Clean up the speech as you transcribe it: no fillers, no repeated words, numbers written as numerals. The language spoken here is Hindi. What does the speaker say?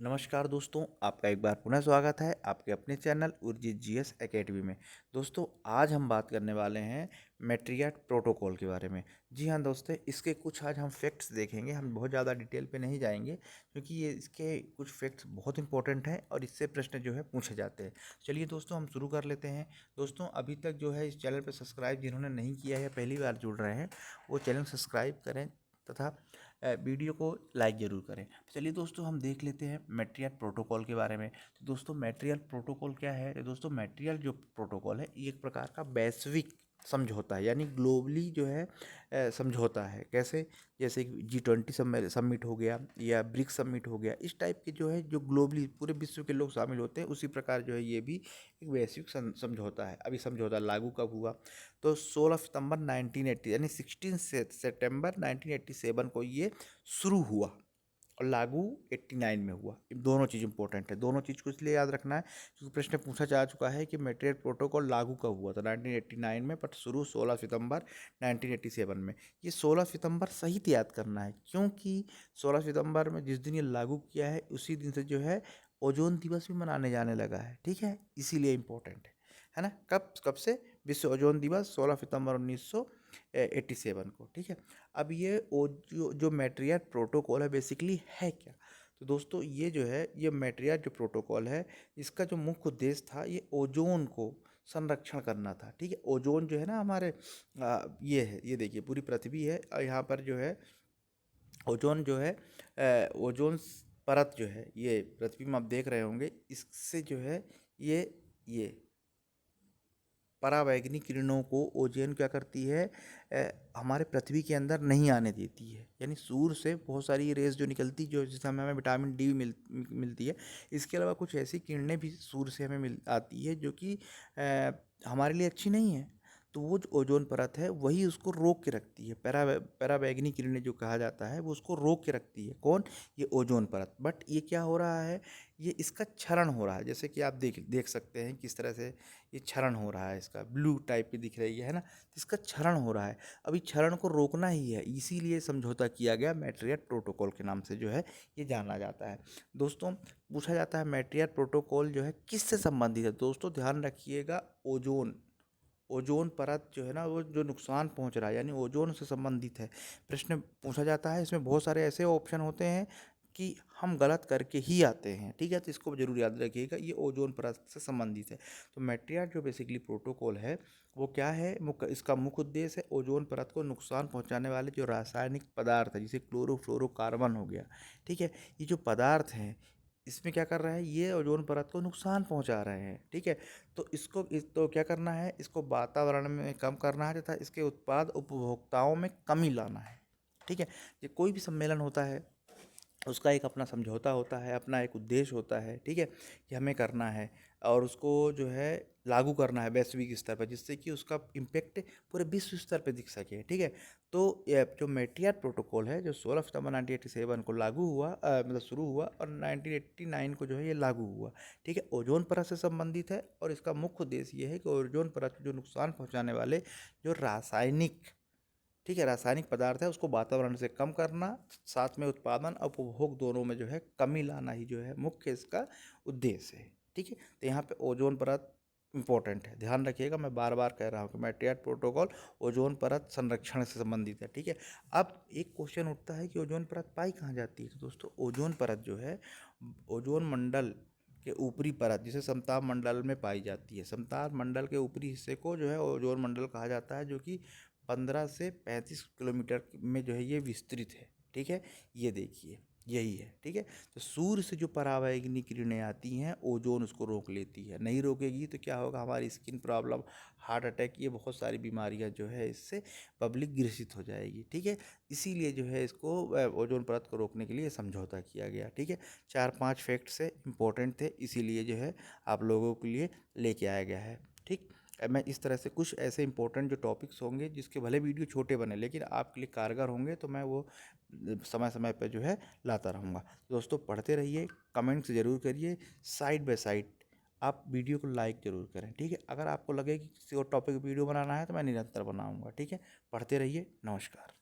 नमस्कार दोस्तों, आपका एक बार पुनः स्वागत है आपके अपने चैनल उर्जित जीएस एकेडमी में। दोस्तों, आज हम बात करने वाले हैं मैट्रियार्क प्रोटोकॉल के बारे में। जी हाँ दोस्तों, इसके कुछ आज हम फैक्ट्स देखेंगे। हम बहुत ज़्यादा डिटेल पे नहीं जाएंगे क्योंकि ये इसके कुछ फैक्ट्स बहुत इंपॉर्टेंट हैं और इससे प्रश्न जो है पूछे जाते हैं। चलिए दोस्तों, हम शुरू कर लेते हैं। दोस्तों, अभी तक जो है इस चैनल पर सब्सक्राइब जिन्होंने नहीं किया है या पहली बार जुड़ रहे हैं, वो चैनल सब्सक्राइब करें तथा वीडियो को लाइक ज़रूर करें। चलिए दोस्तों, हम देख लेते हैं मैट्रियार्क प्रोटोकॉल के बारे में। तो दोस्तों, मैट्रियार्क प्रोटोकॉल क्या है? तो दोस्तों, मैट्रियार्क जो प्रोटोकॉल है ये एक प्रकार का वैश्विक समझौता है, यानी ग्लोबली जो है समझौता है। कैसे? जैसे कि G20 समिट हो गया या ब्रिक्स समिट हो गया, इस टाइप के जो है जो ग्लोबली पूरे विश्व के लोग शामिल होते हैं, उसी प्रकार जो है ये भी एक वैश्विक समझौता है। अभी समझौता लागू कब हुआ? तो 16 सितंबर 1980 यानी 16 सितंबर 1987 को ये शुरू हुआ और लागू 89 में हुआ। ये दोनों चीज़ इंपॉर्टेंट है। दोनों चीज़ को इसलिए याद रखना है क्योंकि प्रश्न पूछा जा चुका है कि मैट्रियार्क प्रोटोकॉल लागू कब हुआ था? 1989 में, बट शुरू 16 सितंबर 1987 में। ये 16 सितंबर सहित याद करना है क्योंकि 16 सितंबर में जिस दिन ये लागू किया है उसी दिन से जो है ओजोन दिवस भी मनाने जाने लगा है। ठीक है, इसीलिए इम्पोर्टेंट है ना? कब कब से? विश्व ओजोन दिवस 16 सितंबर 1987 को। ठीक है, अब ये जो मैट्रियार्क प्रोटोकॉल है बेसिकली है क्या? तो दोस्तों, ये जो है ये मैट्रियार्क जो प्रोटोकॉल है, इसका जो मुख्य उद्देश्य था ये ओजोन को संरक्षण करना था। ठीक है, ओजोन जो है ना हमारे ये है, ये देखिए पूरी पृथ्वी है और यहाँ पर जो है ओजोन जो है ओजोन परत जो है ये पृथ्वी में आप देख रहे होंगे, इससे जो है ये पराबैंगनी किरणों को ओजोन क्या करती है? हमारे पृथ्वी के अंदर नहीं आने देती है। यानी सूर्य से बहुत सारी रेस जो निकलती, जो जिससे हमें विटामिन डी मिलती है। इसके अलावा कुछ ऐसी किरणें भी सूर्य से हमें मिल आती है जो कि हमारे लिए अच्छी नहीं है। तो वो जो ओजोन परत है वही उसको रोक के रखती है। पराबैंगनी किरणें जो कहा जाता है वो उसको रोक के रखती है। कौन? ये ओजोन परत। बट ये क्या हो रहा है? ये इसका क्षरण हो रहा है। जैसे कि आप देख सकते हैं किस तरह से ये क्षरण हो रहा है। इसका ब्लू टाइप की दिख रही है ना, तो इसका क्षरण हो रहा है। अभी क्षरण को रोकना ही है, इसीलिए समझौता किया गया। मैट्रियार्क प्रोटोकॉल के नाम से जो है ये जाना जाता है। दोस्तों, पूछा जाता है मैट्रियार्क प्रोटोकॉल जो है किससे संबंधित है? दोस्तों ध्यान रखिएगा, ओजोन परत जो है ना वो जो नुकसान पहुंच रहा है यानी ओजोन से संबंधित है। प्रश्न पूछा जाता है, इसमें बहुत सारे ऐसे ऑप्शन होते हैं कि हम गलत करके ही आते हैं। ठीक है, तो इसको जरूर याद रखिएगा, ये ओजोन परत से संबंधित है। तो मैट्रियार्क जो बेसिकली प्रोटोकॉल है वो क्या है? इसका मुख्य उद्देश्य है ओजोन परत को नुकसान पहुंचाने वाले जो रासायनिक पदार्थ है, जैसे क्लोरोफ्लोरोकार्बन हो गया। ठीक है, ये जो पदार्थ हैं इसमें क्या कर रहा है? ये ओजोन परत को नुकसान पहुंचा रहे हैं। ठीक है, तो तो क्या करना है? इसको वातावरण में कम करना है तथा इसके उत्पाद उपभोक्ताओं में कमी लाना है। ठीक है, ये कोई भी सम्मेलन होता है उसका एक अपना समझौता होता है, अपना एक उद्देश्य होता है। ठीक है, कि हमें करना है और उसको जो है लागू करना है वैश्विक स्तर पर, जिससे कि उसका इम्पेक्ट पूरे विश्व स्तर पे दिख सके। ठीक है, तो ये जो मैट्रियार्क प्रोटोकॉल है जो 16 सितंबर 1987 को लागू हुआ, मतलब शुरू हुआ और 1989 को जो है ये लागू हुआ। ठीक है, ओजोन परत से संबंधित है और इसका मुख्य उद्देश्य ये है कि ओजोन परत को जो नुकसान पहुंचाने वाले जो ठीक है, रासायनिक पदार्थ है उसको वातावरण से कम करना, साथ में उत्पादन और उपभोग दोनों में जो है कमी लाना ही जो है मुख्य इसका उद्देश्य है। ठीक है, तो यहाँ पे ओजोन परत इंपॉर्टेंट है, ध्यान रखिएगा। मैं बार बार कह रहा हूँ कि मैट्रियार्क प्रोटोकॉल ओजोन परत संरक्षण से संबंधित है। ठीक है, अब एक क्वेश्चन उठता है कि ओजोन परत पाई कहाँ जाती है? तो दोस्तों, ओजोन परत जो है ओजोन मंडल के ऊपरी परत जिसे समताप मंडल में पाई जाती है। समताप मंडल के ऊपरी हिस्से को जो है ओजोन मंडल कहा जाता है, जो कि 15 से 35 किलोमीटर में जो है ये विस्तृत है। ठीक है, ये देखिए यही है। ठीक है, तो सूर्य से जो पराबैंगनी किरणें आती हैं ओजोन उसको रोक लेती है। नहीं रोकेगी तो क्या होगा? हमारी स्किन प्रॉब्लम, हार्ट अटैक, ये बहुत सारी बीमारियां जो है इससे पब्लिक ग्रसित हो जाएगी। ठीक है, इसीलिए जो है इसको ओजोन परत को रोकने के लिए समझौता किया गया। ठीक है, 4-5 फैक्ट से इम्पोर्टेंट थे, इसीलिए जो है आप लोगों के लिए लेके आया गया है। ठीक, मैं इस तरह से कुछ ऐसे इंपॉर्टेंट जो टॉपिक्स होंगे जिसके भले वीडियो छोटे बने लेकिन आपके लिए कारगर होंगे, तो मैं वो समय समय पर जो है लाता रहूँगा। दोस्तों, पढ़ते रहिए, कमेंट्स ज़रूर करिए, साइड बाय साइड आप वीडियो को लाइक ज़रूर करें। ठीक है, अगर आपको लगे कि किसी और टॉपिक वीडियो बनाना है तो मैं निरंतर बनाऊँगा। ठीक है, पढ़ते रहिए। नमस्कार।